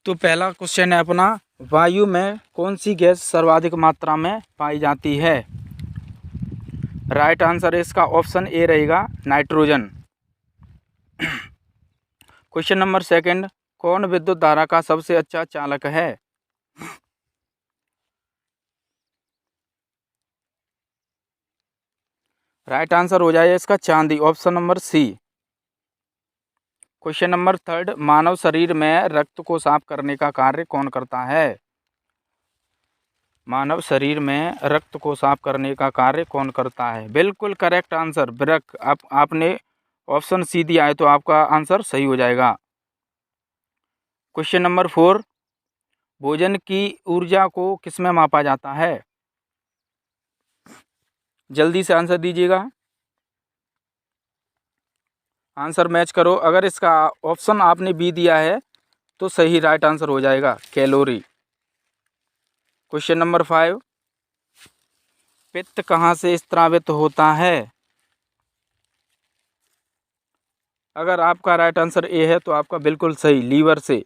तो पहला क्वेश्चन है अपना, वायु में कौन सी गैस सर्वाधिक मात्रा में पाई जाती है? राइट आंसर इसका ऑप्शन ए रहेगा, नाइट्रोजन। क्वेश्चन नंबर सेकंड, कौन विद्युत धारा का सबसे अच्छा चालक है? राइट आंसर हो जाएगा इसका चांदी, option number C. Question number third, मानव शरीर में रक्त को साफ करने का कार्य कौन करता है? मानव शरीर में रक्त को साफ करने का कार्य कौन करता है? बिल्कुल करेक्ट आंसर, ब्रक। आपने ऑप्शन सी दिया है तो आपका आंसर सही हो जाएगा। क्वेश्चन नंबर 4, भोजन की ऊर्जा को किसमें मापा जाता है? जल्दी से आंसर दीजिएगा, आंसर मैच करो। अगर इसका ऑप्शन आपने बी दिया है तो सही राइट आंसर हो जाएगा, कैलोरी। क्वेश्चन नंबर 5, पित्त कहाँ से स्रावित होता है? अगर आपका राइट आंसर ए है तो आपका बिल्कुल सही, लीवर से।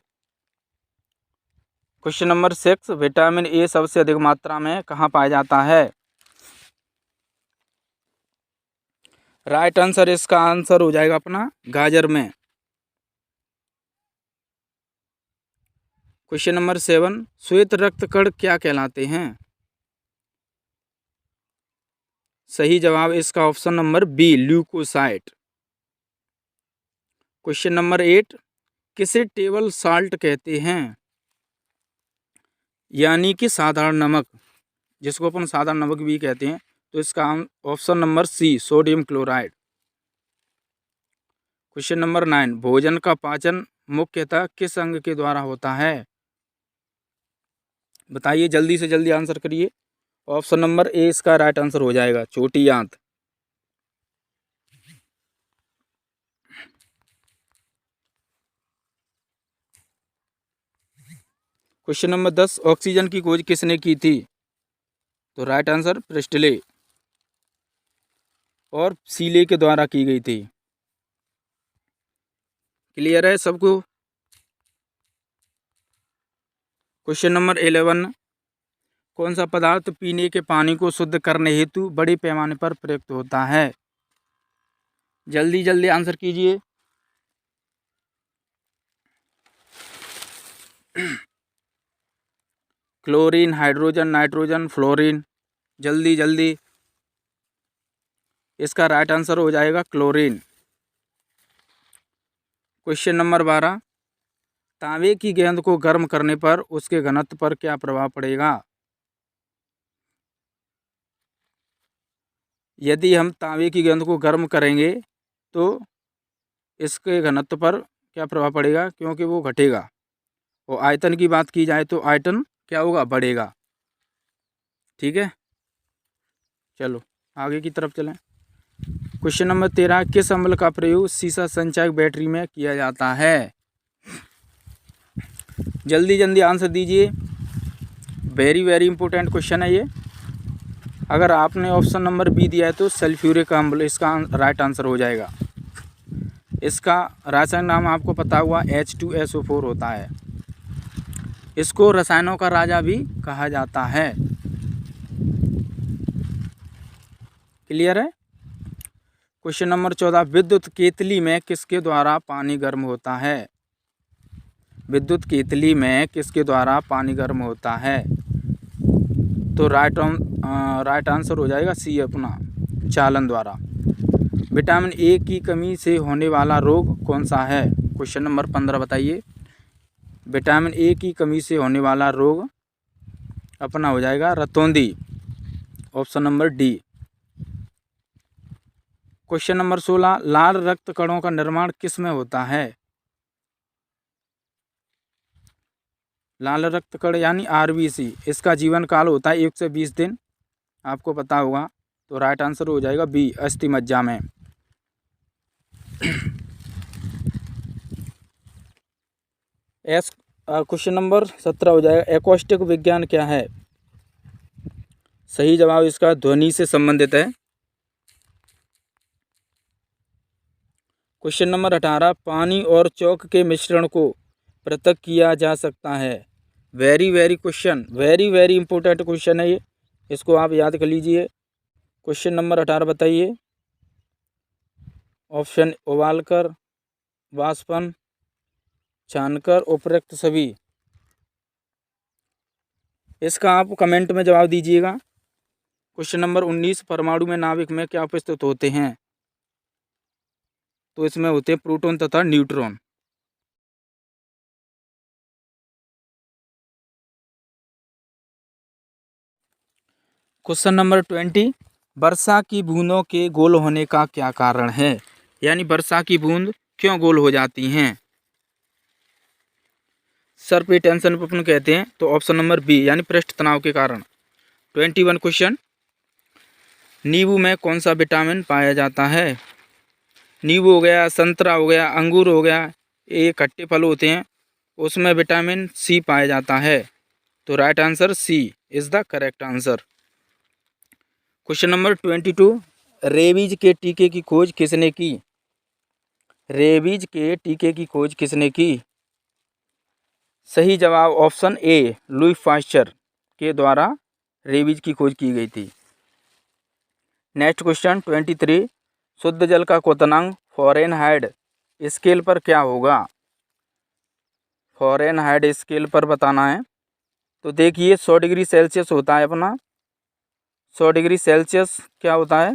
क्वेश्चन नंबर 6, विटामिन ए सबसे अधिक मात्रा में कहाँ पाया जाता है? राइट आंसर इसका आंसर हो जाएगा अपना गाजर में। क्वेश्चन नंबर 7, श्वेत रक्त कण क्या कहलाते हैं? सही जवाब इसका option number B, leukocyte. Question number 8, किसे टेबल साल्ट कहते हैं? यानी कि साधारण नमक, जिसको अपन साधारण नमक भी कहते हैं, तो इसका option number C, sodium chloride. Question number 9, भोजन का पाचन मुख्यतः किस अंग के द्वारा होता है? बताइए, जल्दी से जल्दी आंसर करिए। ऑप्शन नंबर ए इसका राइट आंसर हो जाएगा, छोटी आंत। क्वेश्चन नंबर 10, ऑक्सीजन की खोज किसने की थी? तो राइट आंसर प्रिस्टले और सीले के द्वारा की गई थी। क्लियर है सबको? क्वेश्चन नंबर 11, कौन सा पदार्थ पीने के पानी को शुद्ध करने हेतु बड़े पैमाने पर प्रयुक्त होता है? जल्दी जल्दी आंसर कीजिए। क्लोरीन, हाइड्रोजन, नाइट्रोजन, फ्लोरीन, जल्दी जल्दी। इसका राइट आंसर हो जाएगा क्लोरीन। क्वेश्चन नंबर 12, तांबे की गेंद को गर्म करने पर उसके घनत्व पर क्या प्रभाव पड़ेगा? यदि हम तांबे की गेंद को गर्म करेंगे तो इसके घनत्व पर क्या प्रभाव पड़ेगा? क्योंकि वो घटेगा। और आयतन की बात की जाए तो आयतन क्या होगा? बढ़ेगा। ठीक है, चलो आगे की तरफ चलें। क्वेश्चन नंबर 13, किस अम्ल का प्रयोग सीसा संचायक बैटरी में किया जाता है? जल्दी जल्दी आंसर दीजिए, वेरी वेरी इंपॉर्टेंट क्वेश्चन है ये। अगर आपने ऑप्शन नंबर बी दिया है तो सल्फ्यूरिक अम्ल इसका राइट आंसर हो जाएगा। इसका रासायनिक नाम आपको पता हुआ H2SO4 होता है। इसको रसायनों का राजा भी कहा जाता है। क्लियर है? क्वेश्चन नंबर 14, विद्युत केतली में किसके द्वारा पानी गर्म होता है? विद्युत केतली में किसके द्वारा पानी गर्म होता है? तो राइट आंसर हो जाएगा सी, अपना चालन द्वारा। विटामिन ए की कमी से होने वाला रोग कौन सा है? क्वेश्चन नंबर 15 बताइए। विटामिन ए की कमी से होने वाला रोग अपना हो जाएगा रतौंधी, option number D. Question number 16, लाल रक्त कणों का निर्माण किस में होता है? लाल रक्त कण यानी आरबीसी, इसका जीवन काल होता है 1 से 20 दिन, आपको पता होगा। तो राइट आंसर हो जाएगा बी, अस्थि मज्जा में। क्वेश्चन नंबर 17 हो जाएगा, एकॉस्टिक विज्ञान क्या है? सही जवाब इसका ध्वनि से संबंधित है। क्वेश्चन नंबर 18, पानी और चौक के मिश्रण को पृथक किया जा सकता है। Very very question, very very important question है ये, इसको आप याद कर लीजिए। क्वेश्चन नंबर 18 बताइए। ऑप्शन उबालकर, वाष्पन, छानकर, उपरोक्त सभी। इसका आप कमेंट में जवाब दीजिएगा। क्वेश्चन नंबर 19, परमाणु में नाभिक में क्या उपस्थित होते हैं? तो इसमें होते हैं प्रोटॉन तथा न्यूट्रॉन। क्वेश्चन नंबर 20, वर्षा की बूंदों के गोल होने का क्या कारण है? यानी वर्षा की बूंद क्यों गोल हो जाती हैं? सर पे टेंशन अपन कहते हैं, तो ऑप्शन नंबर बी यानी पृष्ठ तनाव के कारण। 21 क्वेश्चन, नींबू में कौन सा विटामिन पाया जाता है? नींबू हो गया, संतरा हो गया, अंगूर हो गया, ये खट्टे फल होते हैं, उसमें विटामिन सी पाया जाता है। तो right answer C is the correct answer. Question number 22, rabies के टीके की खोज किसने की? रेबीज के टीके की खोज किसने की? सही जवाब ऑप्शन ए, लुई पाश्चर के द्वारा रेबीज की खोज की गई थी। नेक्स्ट क्वेश्चन 23, शुद्ध जल का क्वथनांक फ़ारेनहाइट स्केल पर क्या होगा? फ़ारेनहाइट स्केल पर बताना है। तो देखिए 100 डिग्री सेल्सियस होता है अपना, 100 डिग्री सेल्सियस क्या होता है?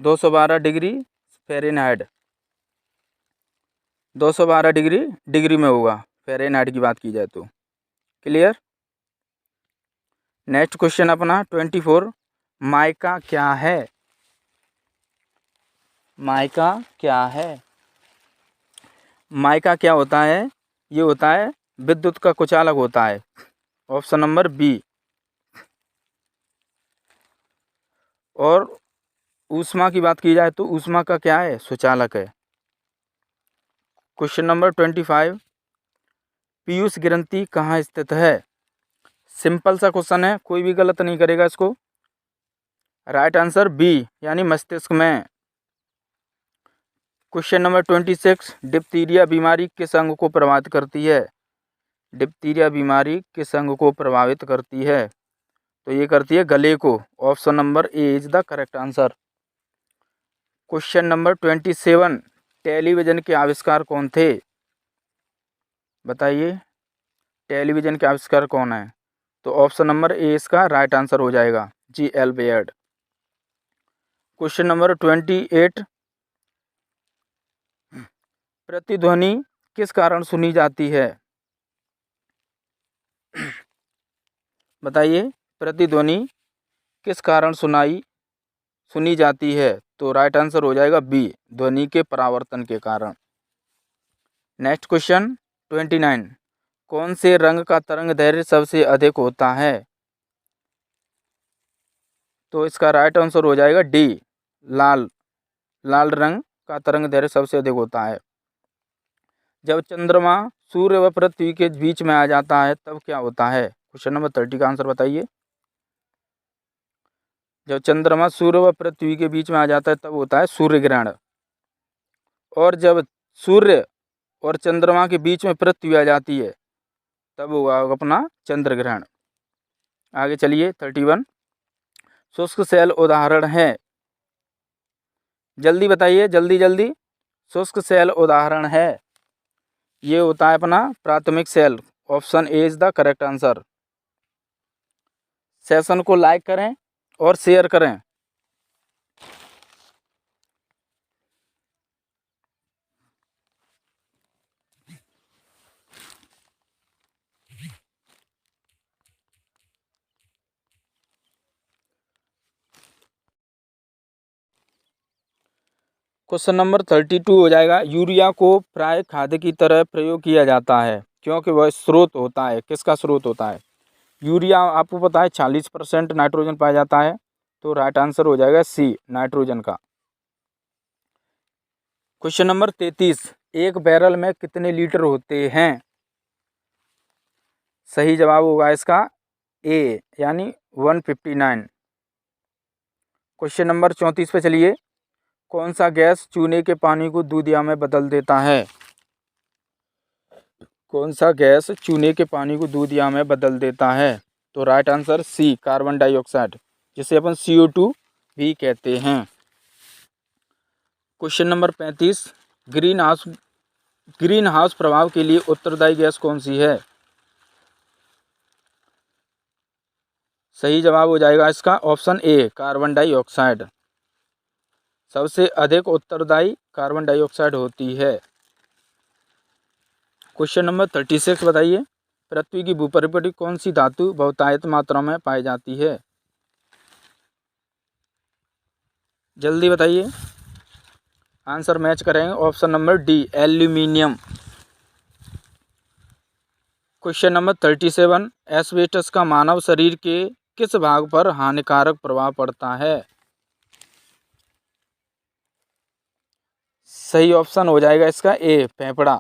212 डिग्री फ़ारेनहाइट, 212 डिग्री में होगा फ़ारेनहाइट की बात की जाए तो। क्लियर। नेक्स्ट क्वेश्चन अपना 24, माइका क्या है? माइका क्या है? माइका क्या होता है? ये होता है विद्युत का कुचालक होता है। Option number B. और ऊष्मा की बात की जाए तो ऊष्मा का क्या है? सुचालक है। क्वेश्चन नंबर 25, पीयूष ग्रंथि कहाँ स्थित है? सिंपल सा क्वेश्चन है, कोई भी गलत नहीं करेगा इसको। राइट आंसर बी यानी मस्तिष्क में। क्वेश्चन नंबर 26, डिप्थीरिया बीमारी किस अंग को प्रभावित करती है? डिप्थीरिया बीमारी किस अंग को प्रभावित करती है? तो ये करती है गले को। Option number A is the correct answer. Question number 27, television के आविष्कार कौन थे? बताइए टेलीविजन के आविष्कार कौन है? तो ऑप्शन नंबर ए इसका राइट आंसर हो जाएगा, G.L. बेयर्ड। क्वेश्चन नंबर 28, प्रतिध्वनि किस कारण सुनी जाती है? बताइए प्रतिध्वनि किस कारण सुनी जाती है? तो राइट आंसर हो जाएगा बी, ध्वनि के परावर्तन के कारण। नेक्स्ट क्वेश्चन 29, कौन से रंग का तरंग दैर्घ्य सबसे अधिक होता है? तो इसका राइट आंसर हो जाएगा डी, लाल। लाल रंग का तरंग दैर्घ्य सबसे अधिक होता है। जब चंद्रमा सूर्य व पृथ्वी के बीच में आ जाता है तब क्या होता है? क्वेश्चन नंबर 30 का आंसर बताइए। जब चंद्रमा सूर्य व पृथ्वी के बीच में आ जाता है तब होता है सूर्य ग्रहण। और जब सूर्य और चंद्रमा के बीच में पृथ्वी आ जाती है तब होगा अपना चंद्र ग्रहण। आगे चलिए 31, शुष्क सेल उदाहरण है? जल्दी बताइए, जल्दी जल्दी। शुष्क सेल उदाहरण है, ये होता है अपना प्राथमिक cell. Option A is the correct answer. Session को लाइक करें और शेयर करें। क्वेश्चन नंबर 32 हो जाएगा, यूरिया को प्राय खाद की तरह प्रयोग किया जाता है क्योंकि वह स्रोत होता है। किसका स्रोत होता है? यूरिया आपको पता है 40% नाइट्रोजन पाया जाता है, तो राइट आंसर हो जाएगा सी, नाइट्रोजन का। क्वेश्चन नंबर 33, एक बैरल में कितने लीटर होते हैं? सही जवाब होगा इसका ए यानी 159। क्वेश्चन नंबर 34 पे चलिए, कौन सा गैस चूने के पानी को दूधिया में बदल देता है? कौन सा गैस चूने के पानी को दूधिया में बदल देता है? तो right answer C, carbon dioxide, जिसे अपन CO2 भी कहते हैं। क्वेश्चन नंबर 35, ग्रीन हाउस प्रभाव के लिए उत्तरदायी गैस कौन सी है? सही जवाब हो जाएगा इसका ऑप्शन ए, कार्बन डाइऑक्साइड। सबसे अधिक उत्तरदायी कार्बन डाइऑक्साइड होती है। क्वेश्चन नंबर 36 बताइए, पृथ्वी की भूपृष्ठ पर कौन सी धातु बहुतायत मात्रा में पाई जाती है? जल्दी बताइए, आंसर मैच करेंगे। Option number D, aluminium. Question number 37, asbestos का मानव शरीर के किस भाग पर हानिकारक प्रभाव पड़ता है? सही ऑप्शन हो जाएगा इसका ए, फेफड़ा।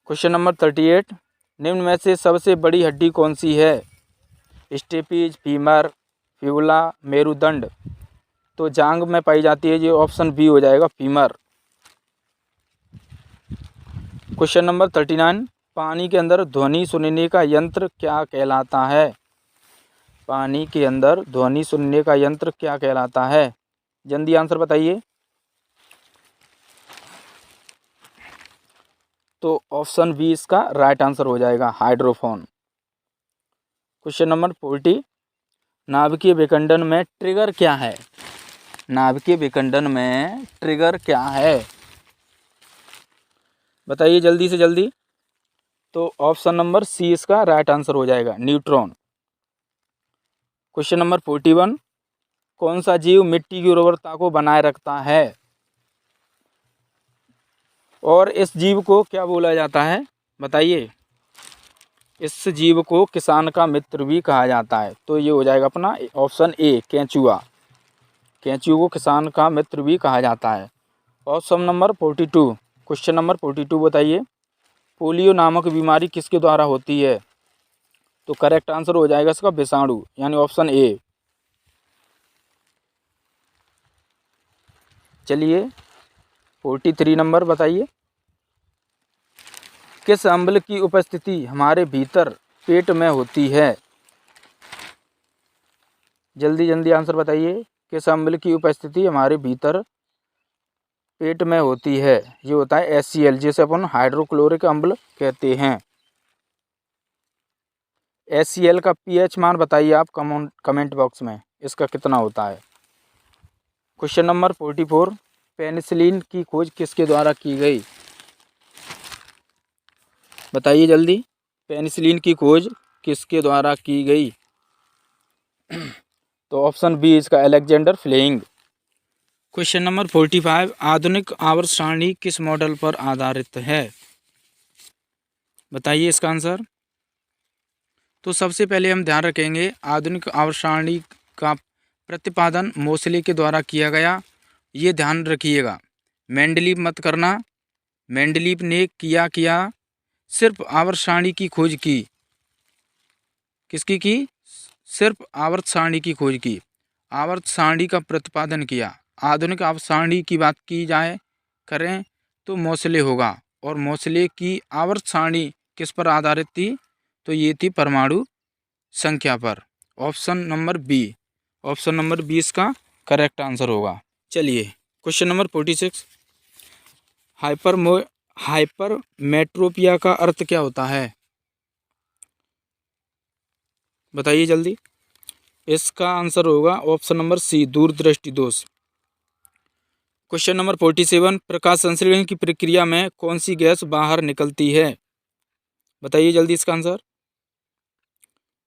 क्वेश्चन नंबर 38, निम्न में से सबसे बड़ी हड्डी कौन सी है? स्टेपीज, फीमर, फ्यूला, मेरुदंड। तो जांघ में पाई जाती है, ये ऑप्शन बी हो जाएगा, फीमर। क्वेश्चन नंबर 39, पानी के अंदर ध्वनि सुनने का यंत्र क्या कहलाता है? पानी के अंदर ध्वनि सुनने का यंत्र क्या कहलाता है? जल्दी आंसर बताइए। तो ऑप्शन बी इसका राइट आंसर हो जाएगा, हाइड्रोफोन। क्वेश्चन नंबर 40, नाभिकीय विखंडन में ट्रिगर क्या है? नाभिकीय विखंडन में ट्रिगर क्या है? बताइए जल्दी से जल्दी। तो ऑप्शन नंबर सी इसका राइट आंसर हो जाएगा, न्यूट्रॉन। क्वेश्चन नंबर 41, कौन सा जीव मिट्टी की उर्वरता को बनाए रखता है? और इस जीव को क्या बोला जाता है? बताइए। इस जीव को किसान का मित्र भी कहा जाता है। तो ये हो जाएगा अपना ऑप्शन ए, केंचुआ। केंचुआ को किसान का मित्र भी कहा जाता है। ऑप्शन नंबर 42, क्वेश्चन नंबर 42 बताइए, पोलियो नामक बीमारी किसके द्वारा होती है? तो करेक्ट आंसर हो जाएगा इसका विषाणु, यानी ऑप्शन ए। चलिए 43 नंबर बताइए, किस अम्ल की उपस्थिति हमारे भीतर पेट में होती है? जल्दी जल्दी आंसर बताइए, किस अम्ल की उपस्थिति हमारे भीतर पेट में होती है? ये होता है HCl, जिसे अपन हाइड्रोक्लोरिक अम्ल कहते हैं। HCl का pH मान बताइए आप कमेंट बॉक्स में, इसका कितना होता है? क्वेश्चन नंबर 44, पेनिसिलिन की खोज किसके द्वारा की गई? बताइए जल्दी, पेनिसिलिन की खोज किसके द्वारा की गई? तो ऑप्शन बी इसका, अलेक्जेंडर फ्लेमिंग। क्वेश्चन नंबर 45, आधुनिक आवर्त सारणी किस मॉडल पर आधारित है? बताइए इसका आंसर। तो सबसे पहले हम ध्यान रखेंगे, आधुनिक आवर्त सारणी का प्रतिपादन मोसले के द्वारा किया गया। ये ध्यान रखिएगा, मेंडलीव मत करना। मेंडलीव ने किया सिर्फ आवर्त सारणी की खोज की। किसकी की? सिर्फ आवर्त सारणी की खोज की, आवर्त सारणी का प्रतिपादन किया। आधुनिक आवर्त सारणी की बात की जाए करें तो मोसले होगा, और मोसले की आवर्त सारणी किस पर आधारित थी? तो ये थी परमाणु संख्या पर। Option number B, option number 20 का करेक्ट आंसर होगा। चलिए क्वेश्चन नंबर 46, हाइपरमेट्रोपिया का अर्थ क्या होता है? बताइए जल्दी। इसका आंसर होगा ऑप्शन नंबर सी, दूरदृष्टि दोष। क्वेश्चन नंबर 47, प्रकाश संश्लेषण की प्रक्रिया में कौन सी गैस बाहर निकलती है? बताइए जल्दी इसका आंसर।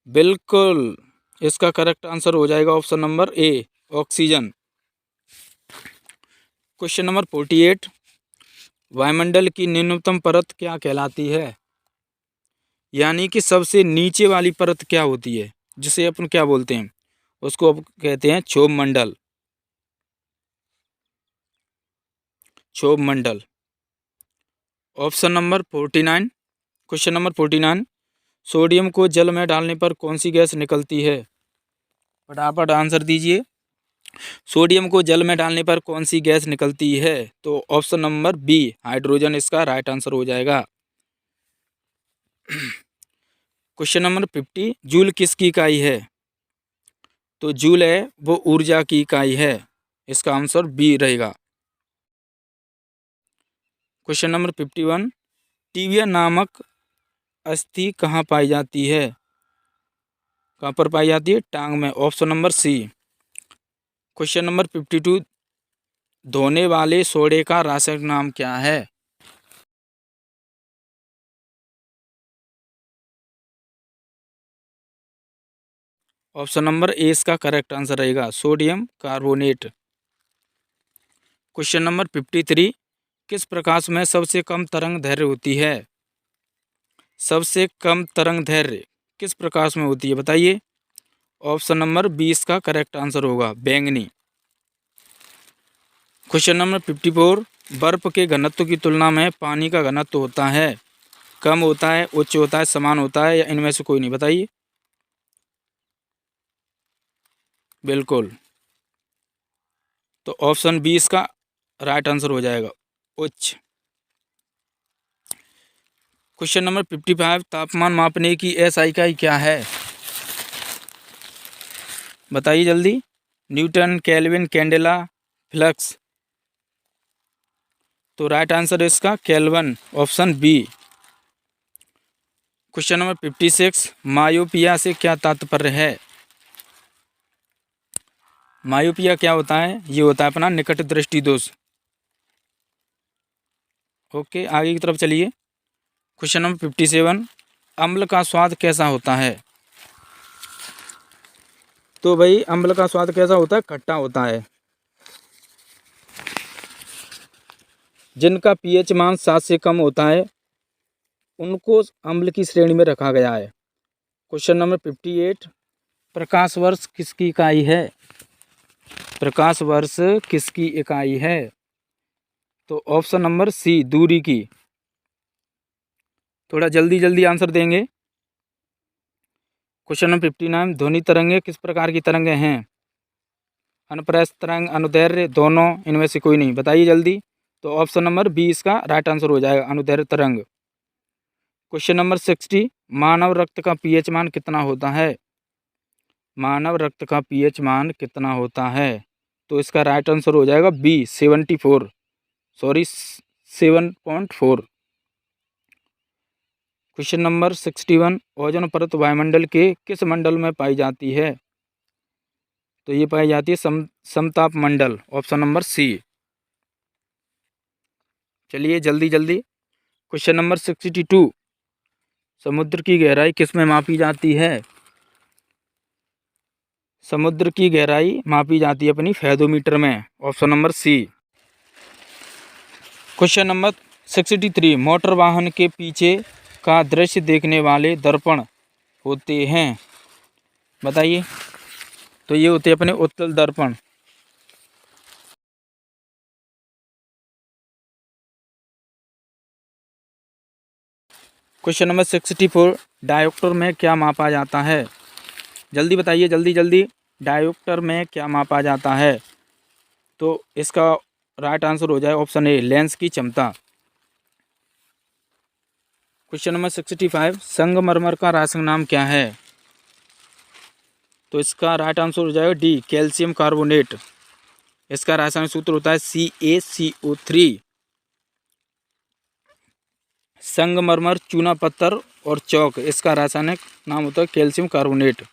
बिल्कुल, इसका करेक्ट आंसर हो जाएगा ऑप्शन नंबर ए, ऑक्सीजन। क्वेश्चन नंबर 48, वायुमंडल की निम्नतम परत क्या कहलाती है? यानी कि सबसे नीचे वाली परत क्या होती है, जिसे अपन क्या बोलते हैं? उसको अब कहते हैं क्षोभ मंडल। क्षोभ मंडल। Option number 49, question number 49, sodium को जल में डालने पर कौन सी गैस निकलती है? फटाफट आंसर दीजिए। सोडियम को जल में डालने पर कौन सी गैस निकलती है? तो ऑप्शन नंबर बी, हाइड्रोजन इसका राइट आंसर हो जाएगा। क्वेश्चन नंबर 50, जूल किसकी इकाई है? तो जूल है वो ऊर्जा की इकाई है। इसका आंसर बी रहेगा। क्वेश्चन नंबर 51, टीबिया नामक अस्थि कहाँ पाई जाती है? कहाँ पर पाई जाती है? टांग में। Option number C. Question number 52, धोने वाले सोडे का रासायनिक नाम क्या है? ऑप्शन नंबर ए इसका करेक्ट आंसर रहेगा, सोडियम कार्बोनेट। क्वेश्चन नंबर 53, किस प्रकाश में सबसे कम तरंग दैर्घ्य होती है? सबसे कम तरंग दैर्घ्य किस प्रकाश में होती है बताइए? ऑप्शन नंबर बी इसका करेक्ट आंसर होगा, बैंगनी। क्वेश्चन नंबर 54, बर्फ के घनत्व की तुलना में पानी का घनत्व होता है, कम होता है, उच्च होता है, समान होता है, या इनमें से कोई नहीं? बताइए। बिल्कुल, तो ऑप्शन बी इसका राइट आंसर हो जाएगा, उच्च। क्वेश्चन नंबर 55, तापमान मापने की एसआई इकाई क्या है? बताइए जल्दी। Newton, kelvin, candela, flux? तो राइट आंसर है इसका kelvin, option B. Question number 56, myopia से क्या तात्पर्य है? मायोपिया क्या होता है? ये होता है अपना निकट दृष्टि दोष। ओके, आगे की तरफ चलिए। क्वेश्चन नंबर 57, अम्ल का स्वाद कैसा होता है? तो भाई अम्ल का स्वाद कैसा होता है? खट्टा होता है। जिनका पीएच मान 7 से कम होता है उनको अम्ल की श्रेणी में रखा गया है। क्वेश्चन नंबर 58, प्रकाश वर्ष किसकी इकाई है? प्रकाश वर्ष किसकी इकाई है? तो ऑप्शन नंबर सी, दूरी की। थोड़ा जल्दी जल्दी आंसर देंगे। क्वेश्चन नंबर 59, ध्वनि तरंगे किस प्रकार की तरंगे हैं? अनुप्रस्थ तरंग, अनुदैर्घ्य, दोनों, इनमें से कोई नहीं? बताइए जल्दी। तो ऑप्शन नंबर बी इसका राइट आंसर हो जाएगा, अनुदैर्घ्य तरंग। क्वेश्चन नंबर 60, मानव रक्त का पीएच मान कितना होता है? मानव रक्त का पीएच मान कितना होता है? तो इसका राइट आंसर हो जाएगा B, 74, sorry 7.4। Question number 61, ozone परत वायुमंडल के किस मंडल में पाई जाती है? तो ये पाई जाती है समताप मंडल, ऑप्शन नंबर सी। चलिए जल्दी जल्दी। क्वेश्चन नंबर 62, समुद्र की गहराई किस में मापी जाती है? समुद्र की गहराई मापी जाती है अपनी फेदोमीटर में, option number C. Question number 63, motor वाहन के पीछे का दृश्य देखने वाले दर्पण होते हैं, बताइए। तो ये होते हैं अपने उत्तल दर्पण। क्वेश्चन नंबर 64, डायोप्टर में क्या मापा जाता है? जल्दी बताइए, जल्दी जल्दी। डायोप्टर में क्या मापा जाता है? तो इसका राइट आंसर हो जाए ऑप्शन ए, लेंस की क्षमता। क्वेश्चन नंबर 65, संगमरमर का रासायनिक नाम क्या है? तो इसका राइट आंसर हो जाएगा डी, कैल्शियम कार्बोनेट। इसका रासायनिक सूत्र होता है CaCO3। संगमरमर, चूना पत्थर और चौक, इसका रासायनिक नाम होता है कैल्शियम कार्बोनेट।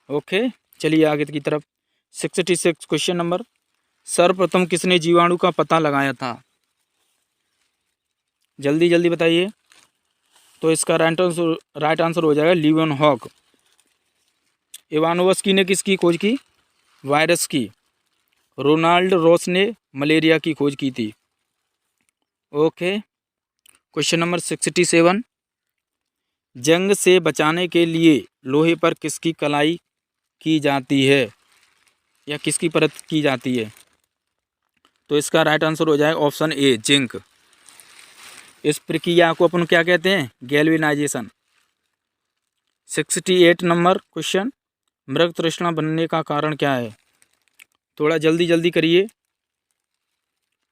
ओके, चलिए आगे की तरफ। 66 क्वेश्चन नंबर, सर्वप्रथम किसने जीवाणु का पता लगाया था? जल्दी जल्दी बताइए। तो इसका राइट आंसर हो जाएगा लीवेनहॉक। इवानोवस्की ने किसकी खोज की? वायरस की। रोनाल्ड रॉस ने मलेरिया की खोज की थी। ओके, क्वेश्चन नंबर 67, जंग से बचाने के लिए लोहे पर किसकी कलाई की जाती है या किसकी परत की जाती है? तो इसका राइट आंसर हो जाएगा ऑप्शन ए, जिंक। इस प्रक्रिया को अपन क्या कहते हैं? गैल्वेनाइजेशन। 68 नंबर क्वेश्चन, मृग तृष्णा बनने का कारण क्या है? थोड़ा जल्दी जल्दी करिए।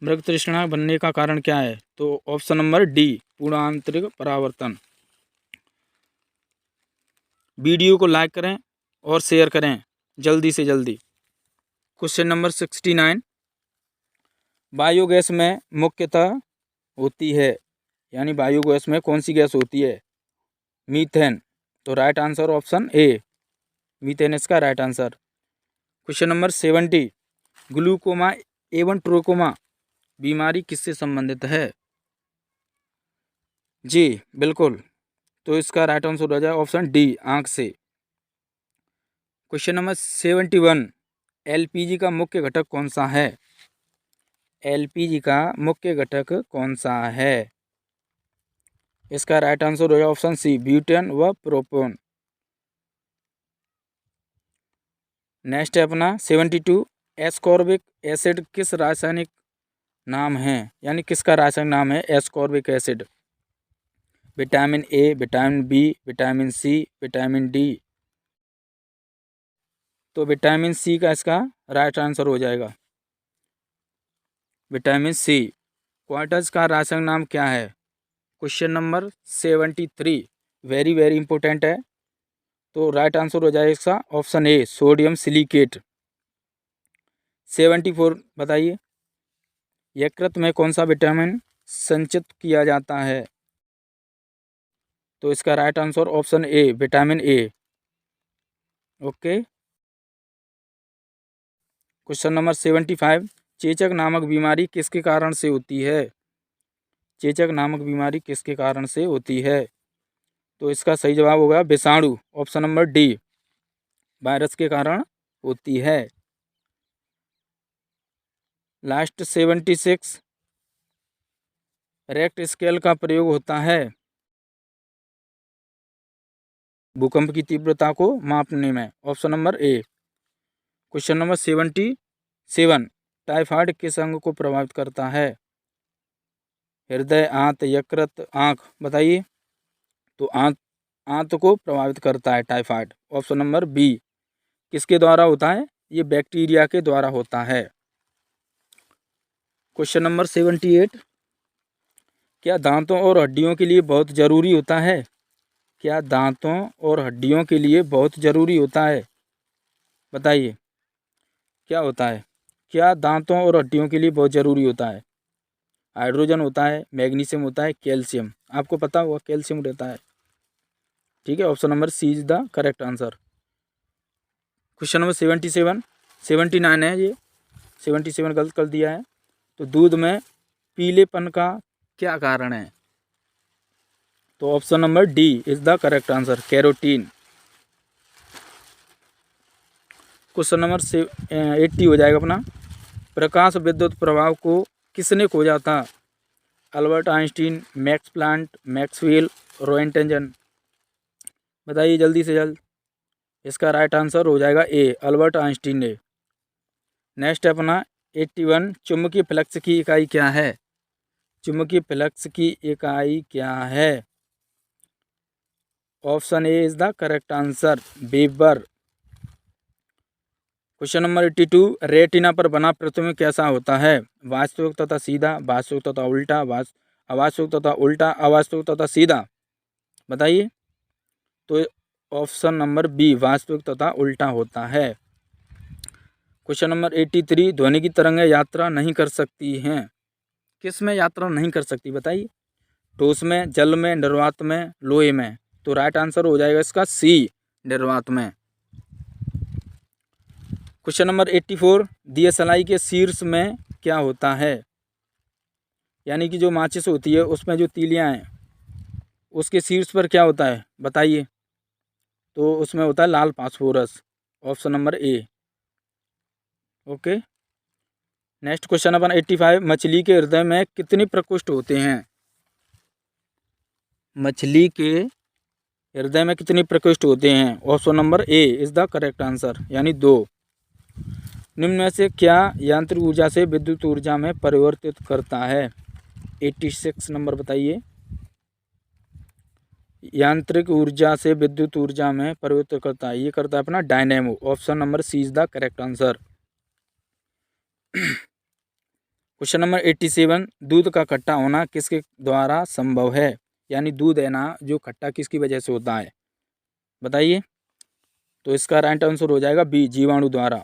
मृग तृष्णा बनने का कारण क्या है? तो ऑप्शन नंबर डी, पूर्ण आंतरिक परावर्तन। वीडियो को लाइक करें और शेयर करें जल्दी से जल्दी। क्वेश्चन नंबर 69, बायोगैस में मुख्यतः होती है, यानी बायोगैस में कौन सी गैस होती है? मीथेन। तो right answer option A, methane इसका right answer. Question number 70, glaucoma एवं ट्रोकोमा बीमारी किससे संबंधित है? जी बिल्कुल, तो इसका राइट आंसर हो जाए ऑप्शन डी, आँख से। क्वेश्चन नंबर 71, एलपीजी का मुख्य घटक कौन सा है? एलपीजी का मुख्य घटक कौन सा है? इसका राइट आंसर हो जाए ऑप्शन सी, ब्यूटेन व प्रोपेन। नेक्स्ट है अपना 72, एस्कॉर्बिक एसिड किस रासायनिक नाम है, यानी किसका रासायनिक नाम है ascorbic acid? Vitamin A, vitamin B, vitamin C, vitamin D. तो विटामिन सी का इसका राइट आंसर हो जाएगा, विटामिन सी। क्वार्टज का रासायनिक नाम क्या है? Question number 73, very very important है। तो राइट आंसर हो जाएगा इसका ऑप्शन ए, सोडियम सिलिकेट। 74 बताइए, यकृत में कौन सा विटामिन संचित किया जाता है? तो इसका right answer option A, vitamin A. Okay. Question number 75, चेचक नामक बीमारी किसके कारण से होती है? चेचक नामक बीमारी किसके कारण से होती है? तो इसका सही जवाब होगा विषाणु, ऑप्शन नंबर डी, वायरस के कारण होती है। लास्ट 76, रेक्ट स्केल का प्रयोग होता है भूकंप की तीव्रता को मापने में, ऑप्शन नंबर ए। क्वेश्चन नंबर 77, टाइफाइड किस अंग को प्रभावित करता है? हृदय, आंत, यकृत, आँख, बताइए। तो आंत को प्रभावित करता है टाइफाइड, ऑप्शन नंबर बी। किसके द्वारा होता है? ये बैक्टीरिया के द्वारा होता है। क्वेश्चन नंबर 78, क्या दांतों और हड्डियों के लिए बहुत ज़रूरी होता है? क्या दांतों और हड्डियों के लिए बहुत ज़रूरी होता है? बताइए क्या होता है? क्या दांतों और हड्डियों के लिए बहुत ज़रूरी होता है? हाइड्रोजन होता है, मैग्नीशियम होता है, कैल्शियम। आपको पता होगा कैल्शियम रहता है, ठीक है। Option number C is the correct answer. Question number 77, 79 है ये, 77 गलत कर दिया है। तो दूध में पीलेपन का क्या कारण है? तो option number D is the correct answer, carotene. Question number 80 हो जाएगा अपना, प्रकाश विद्युत प्रभाव को किसने खोजा था? Albert Einstein, max plant, Maxwell, Roentgen. बताइए जल्दी से जल्द। इसका राइट आंसर हो जाएगा ए, अल्बर्ट आइंस्टीन ने। नेक्स्ट है अपना 81, चुंबकीय फ्लक्स की इकाई क्या है? चुंबकीय फ्लक्स की इकाई क्या है? Option A is the correct answer, weber. Question number 82, retina पर बना प्रतिबिंब कैसा होता है? वास्तविक तथा सीधा, वास्तविक तथा उल्टा, अवास्तविक तथा उल्टा, अवास्तविक तथा सीधा। बताइए। तो ऑप्शन नंबर बी, वास्तविक तथा उल्टा होता है। क्वेश्चन नंबर 83, ध्वनि की तरंगें यात्रा नहीं कर सकती हैं, किस में यात्रा नहीं कर सकती? बताइए। ठोस में, जल में, निर्वात में, लोहे में। तो राइट आंसर हो जाएगा इसका सी, निर्वात में। क्वेश्चन नंबर 84, दियसलाई के शीर्ष में क्या होता है? यानी कि जो माचिस होती है उसमें जो तीलियां हैं उसके शीर्ष पर क्या होता है? बताइए। तो उसमें होता है लाल phosphorus, option number A. Okay. Next question number 85, मछली के हृदय में कितने प्रकोष्ठ होते हैं? मछली के हृदय में कितने प्रकोष्ठ होते हैं? Option number A is the correct answer, यानी 2। निम्न में से क्या यांत्रिक ऊर्जा से विद्युत ऊर्जा में परिवर्तित करता है? 86 नंबर बताइए। यांत्रिक ऊर्जा से विद्युत ऊर्जा में परिवर्तित करता है, ये करता है अपना dynamo, option number C is the correct answer. Question number 87, दूध का खट्टा होना किसके द्वारा संभव है? यानी दूध है ना जो खट्टा किसकी वजह से होता है? बताइए। तो इसका राइट आंसर हो जाएगा बी, जीवाणु द्वारा।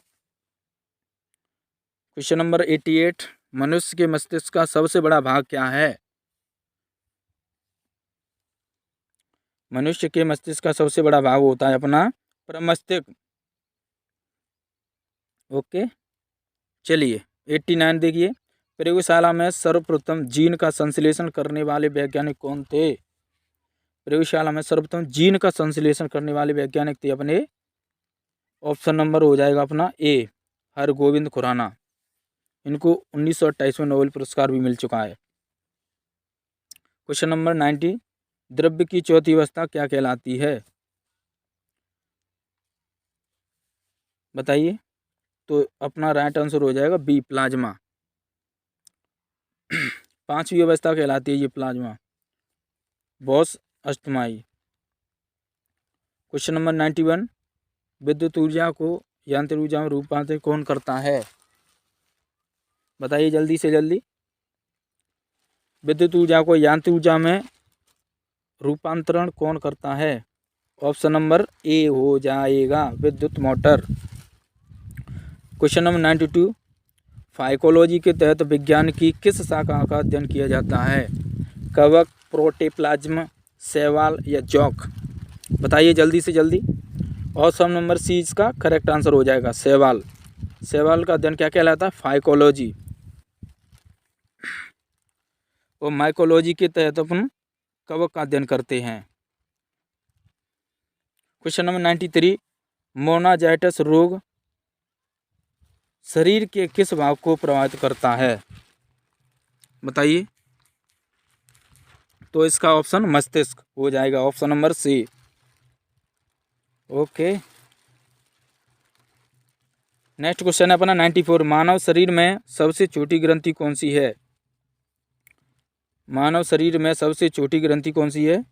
क्वेश्चन नंबर 88, मनुष्य के मस्तिष्क का सबसे बड़ा भाग क्या है? मनुष्य के मस्तिष्क का सबसे बड़ा भाग होता है अपना प्रमस्तिष्क। ओके, चलिए 89 देखिए। प्रयोगशाला में सर्वप्रथम जीन का संश्लेषण करने वाले वैज्ञानिक कौन थे? प्रयोगशाला में सर्वप्रथम जीन का संश्लेषण करने वाले वैज्ञानिक थे अपने, ऑप्शन नंबर हो जाएगा अपना ए, हरगोविंद खुराना। इनको 1928 में नोबेल पुरस्कार भी मिल चुका है। क्वेश्चन नंबर 90, द्रव्य की चौथी अवस्था क्या कहलाती है? बताइए। तो अपना राइट आंसर हो जाएगा बी, प्लाज्मा। पांचवी अवस्था कहलाती है ये प्लाज्मा, बॉस अष्टमाई। क्वेश्चन नंबर 91, विद्युत ऊर्जा को यांत्रिक ऊर्जा में रूपांतरित कौन करता है? बताइए जल्दी से जल्दी। विद्युत ऊर्जा को यांत्रिक ऊर्जा में रूपांतरण कौन करता है? ऑप्शन नंबर ए हो जाएगा विद्युत मोटर। क्वेश्चन नंबर 92, फाइकोलॉजी के तहत विज्ञान की किस शाखा का अध्ययन किया जाता है? कवक, प्रोटोप्लाज्म, शैवाल या जौक? बताइए जल्दी से जल्दी। ऑप्शन नंबर सी इसका करेक्ट आंसर हो जाएगा, शैवाल। शैवाल का अध्ययन क्या कहलाता है? फाइकोलॉजी। और माइकोलॉजी के तहत अपन कवक का अध्ययन करते हैं। क्वेश्चन नंबर 93, मोनाजाइटिस रोग शरीर के किस भाग को प्रभावित करता है? बताइए। तो इसका ऑप्शन मस्तिष्क हो जाएगा, option number C. Okay, next question है अपना 94, मानव शरीर में सबसे छोटी ग्रंथि कौन सी है? मानव शरीर में सबसे छोटी ग्रंथि कौन सी है?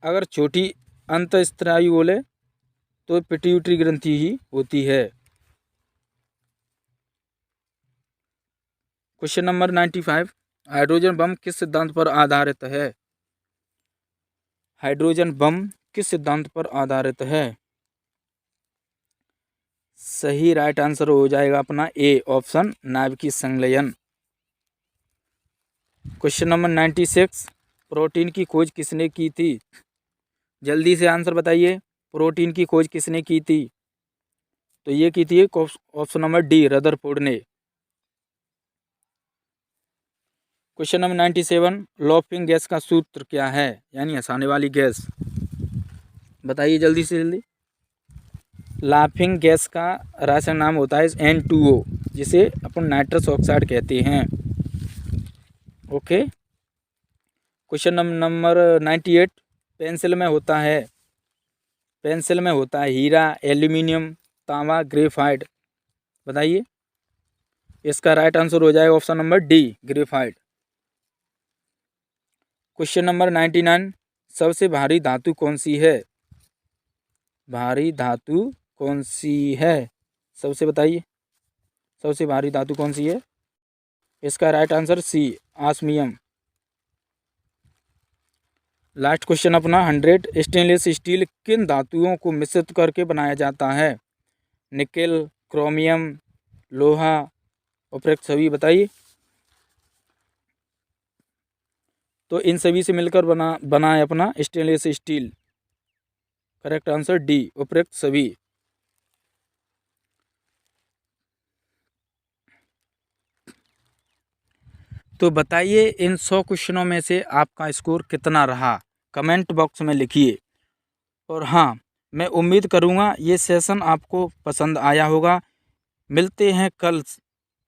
अगर छोटी अंतःस्त्रायु बोले तो पिट्यूटरी ग्रंथि ही होती है। क्वेश्चन नंबर 95, हाइड्रोजन बम किस सिद्धांत पर आधारित है? हाइड्रोजन बम किस सिद्धांत पर आधारित है? सही राइट आंसर हो जाएगा अपना ए, ऑप्शन नाभिकीय संलयन। क्वेश्चन नंबर 96, प्रोटीन की खोज किसने की थी? जल्दी से आंसर बताइए, प्रोटीन की खोज किसने की थी? तो ये की थी ऑप्शन नंबर डी, रदरफोर्ड ने। क्वेश्चन नंबर 97, लॉफिंग गैस का सूत्र क्या है? यानी हंसाने वाली गैस। बताइए जल्दी से जल्दी। लाफिंग गैस का रासायनिक नाम होता है N2O, जिसे अपन नाइट्रस ऑक्साइड कहते हैं। ओके, क्वेश्चन नंबर 98, पेंसिल में होता है हीरा, एल्यूमिनियम, तांबा, ग्रेफाइट। बताइए। इसका राइट आंसर हो जाएगा option number D, graphite. Question number 99, सबसे भारी धातु कौन सी है? भारी धातु कौन सी है? सबसे बताइए, सबसे भारी धातु कौन सी है? इसका right answer C, osmium. Last question अपना 100, स्टेनलेस स्टील किन धातुओं को मिश्रित करके बनाया जाता है? निकेल, क्रोमियम, लोहा, उपरोक्त सभी। बताइए। तो इन सभी से मिलकर बना है अपना stainless steel. Correct answer D, उपरोक्त सभी। तो बताइए इन 100 क्वेश्चनों में से आपका स्कोर कितना रहा? कमेंट बॉक्स में लिखिए। और हाँ, मैं उम्मीद करूँगा ये सेशन आपको पसंद आया होगा। मिलते हैं कल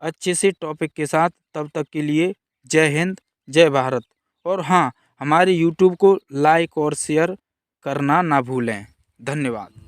अच्छे से टॉपिक के साथ, तब तक के लिए जय हिंद, जय भारत। और हाँ, हमारे YouTube को लाइक और शेयर करना ना भूलें। धन्यवाद।